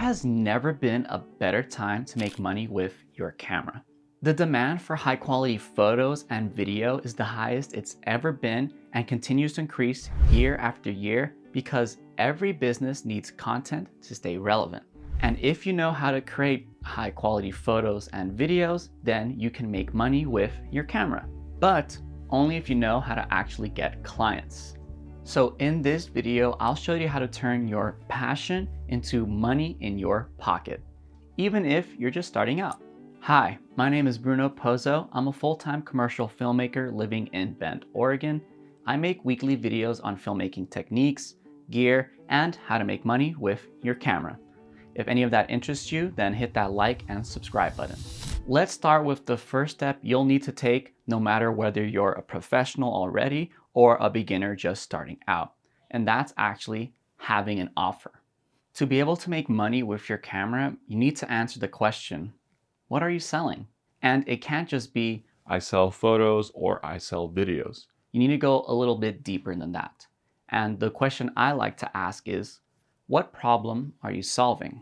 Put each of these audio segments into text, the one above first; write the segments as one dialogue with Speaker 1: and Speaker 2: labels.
Speaker 1: has never been a better time to make money with your camera. The demand for high quality photos and video is the highest it's ever been and continues to increase year after year because every business needs content to stay relevant. And if you know how to create high quality photos and videos, then you can make money with your camera. But only if you know how to actually get clients. So in this video, I'll show you how to turn your passion into money in your pocket, even if you're just starting out. Hi, my name is Bruno Pozo. I'm a full-time commercial filmmaker living in Bend, Oregon. I make weekly videos on filmmaking techniques, gear, and how to make money with your camera. If any of that interests you, then hit that like and subscribe button. Let's start with the first step you'll need to take no matter whether you're a professional already or a beginner just starting out. And that's actually having an offer. To be able to make money with your camera, you need to answer the question, what are you selling? And it can't just be,
Speaker 2: I sell photos or I sell videos.
Speaker 1: You need to go a little bit deeper than that. And the question I like to ask is, what problem are you solving?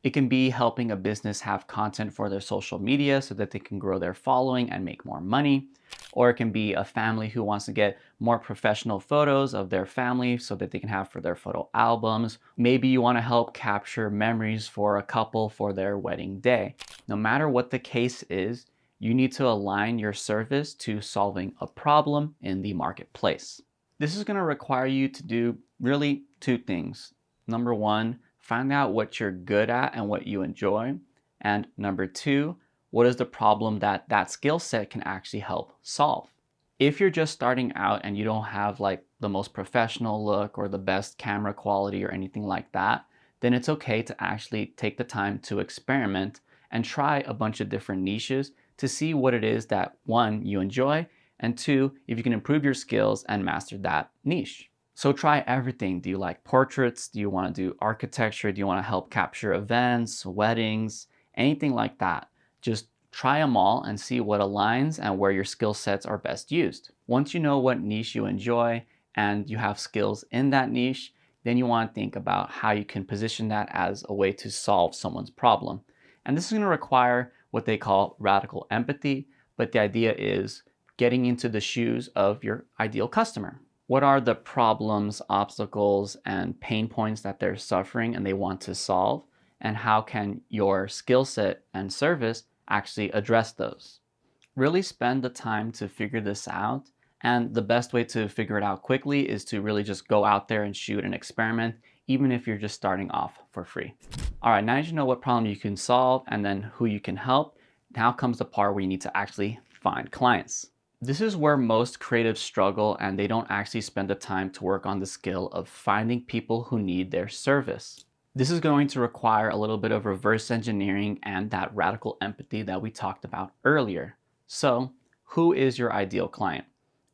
Speaker 1: It can be helping a business have content for their social media so that they can grow their following and make more money. Or it can be a family who wants to get more professional photos of their family so that they can have for their photo albums. Maybe you want to help capture memories for a couple for their wedding day. No matter what the case is, you need to align your service to solving a problem in the marketplace. This is going to require you to do really two things. Number one, find out what you're good at and what you enjoy. And number two, what is the problem that that skill set can actually help solve? If you're just starting out and you don't have like the most professional look or the best camera quality or anything like that, then it's okay to actually take the time to experiment and try a bunch of different niches to see what it is that one, you enjoy, and two, if you can improve your skills and master that niche. So try everything. Do you like portraits? Do you want to do architecture? Do you want to help capture events, weddings, anything like that? Just try them all and see what aligns and where your skill sets are best used. Once you know what niche you enjoy and you have skills in that niche, then you want to think about how you can position that as a way to solve someone's problem. And this is going to require what they call radical empathy, but the idea is getting into the shoes of your ideal customer. What are the problems, obstacles, and pain points that they're suffering and they want to solve? And how can your skill set and service actually address those? Really spend the time to figure this out. And the best way to figure it out quickly is to really just go out there and shoot and experiment, even if you're just starting off for free. All right, now that you know what problem you can solve and then who you can help, now comes the part where you need to actually find clients. This is where most creatives struggle and they don't actually spend the time to work on the skill of finding people who need their service. This is going to require a little bit of reverse engineering and that radical empathy that we talked about earlier. So, who is your ideal client?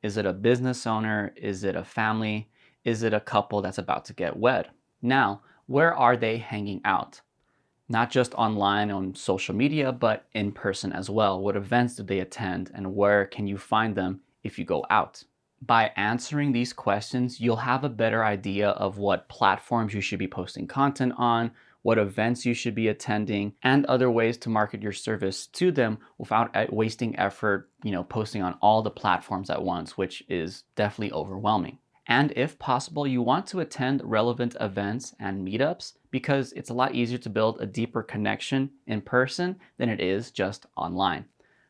Speaker 1: Is it a business owner? Is it a family? Is it a couple that's about to get wed? Now, where are they hanging out? Not just online on social media, but in person as well. What events do they attend and where can you find them if you go out? By answering these questions, you'll have a better idea of what platforms you should be posting content on, what events you should be attending, and other ways to market your service to them without wasting effort, posting on all the platforms at once, which is definitely overwhelming. And if possible, you want to attend relevant events and meetups because it's a lot easier to build a deeper connection in person than it is just online.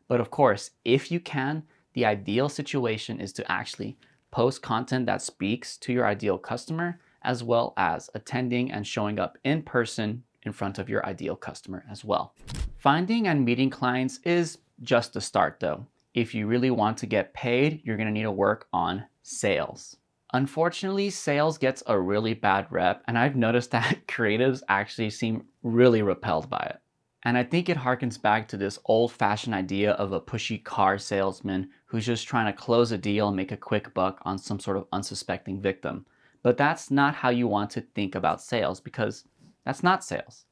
Speaker 1: But of course, if you can, the ideal situation is to actually post content that speaks to your ideal customer, as well as attending and showing up in person in front of your ideal customer as well. Finding and meeting clients is just the start though. If you really want to get paid, you're going to need to work on sales. Unfortunately, sales gets a really bad rep, and I've noticed that creatives actually seem really repelled by it. And I think it harkens back to this old-fashioned idea of a pushy car salesman who's just trying to close a deal and make a quick buck on some sort of unsuspecting victim. But that's not how you want to think about sales, because that's not sales.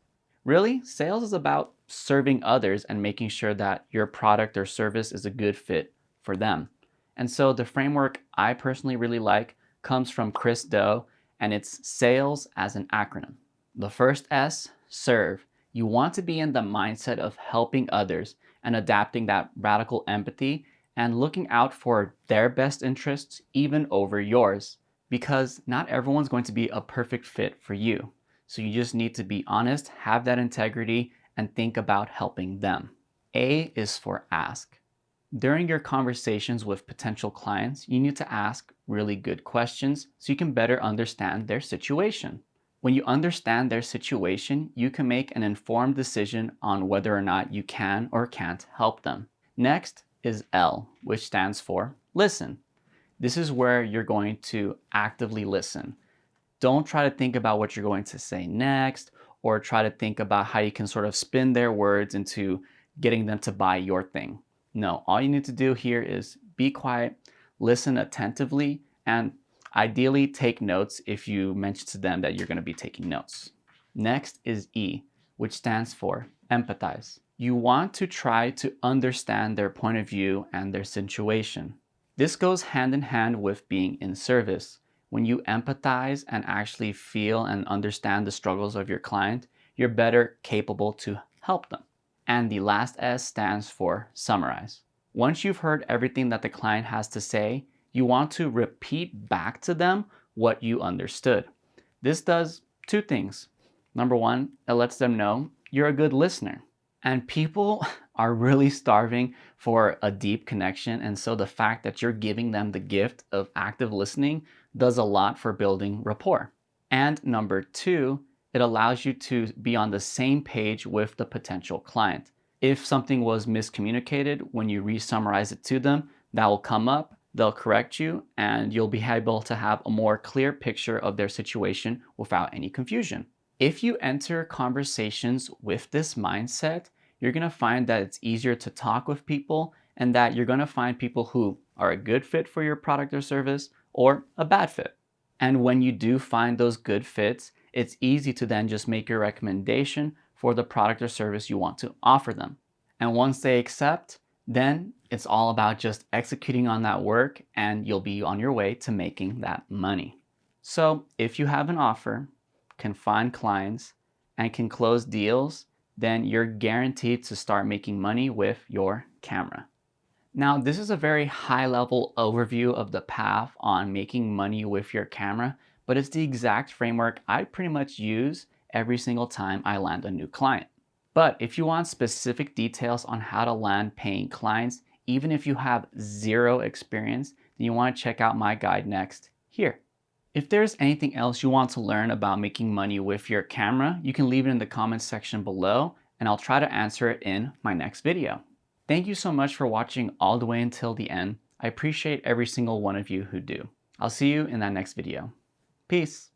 Speaker 1: Really, sales is about serving others and making sure that your product or service is a good fit for them. And so the framework I personally really like comes from Chris Do, and it's sales as an acronym. The first S, serve. You want to be in the mindset of helping others and adapting that radical empathy and looking out for their best interests even over yours. Because not everyone's going to be a perfect fit for you. So you just need to be honest, have that integrity, and think about helping them. A is for ask. During your conversations with potential clients, you need to ask really good questions so you can better understand their situation. When you understand their situation, you can make an informed decision on whether or not you can or can't help them. Next is L, which stands for listen. This is where you're going to actively listen. Don't try to think about what you're going to say next or try to think about how you can sort of spin their words into getting them to buy your thing. No, all you need to do here is be quiet, listen attentively, and ideally take notes if you mention to them that you're going to be taking notes. Next is E, which stands for empathize. You want to try to understand their point of view and their situation. This goes hand in hand with being in service. When you empathize and actually feel and understand the struggles of your client, you're better capable to help them. And the last S stands for summarize. Once you've heard everything that the client has to say, you want to repeat back to them what you understood. This does two things. Number one, it lets them know you're a good listener. And people are really starving for a deep connection. And so the fact that you're giving them the gift of active listening does a lot for building rapport. And number two, it allows you to be on the same page with the potential client. If something was miscommunicated, when you re-summarize it to them, that will come up, they'll correct you, and you'll be able to have a more clear picture of their situation without any confusion. If you enter conversations with this mindset, you're going to find that it's easier to talk with people and that you're going to find people who are a good fit for your product or service or a bad fit. And when you do find those good fits, it's easy to then just make your recommendation for the product or service you want to offer them. And once they accept, then it's all about just executing on that work and you'll be on your way to making that money. So if you have an offer, can find clients, and can close deals, then you're guaranteed to start making money with your camera. Now, this is a very high-level overview of the path on making money with your camera, but it's the exact framework I pretty much use every single time I land a new client. But if you want specific details on how to land paying clients, even if you have zero experience, then you want to check out my guide next here. If there's anything else you want to learn about making money with your camera, you can leave it in the comments section below, and I'll try to answer it in my next video. Thank you so much for watching all the way until the end. I appreciate every single one of you who do. I'll see you in that next video. Peace.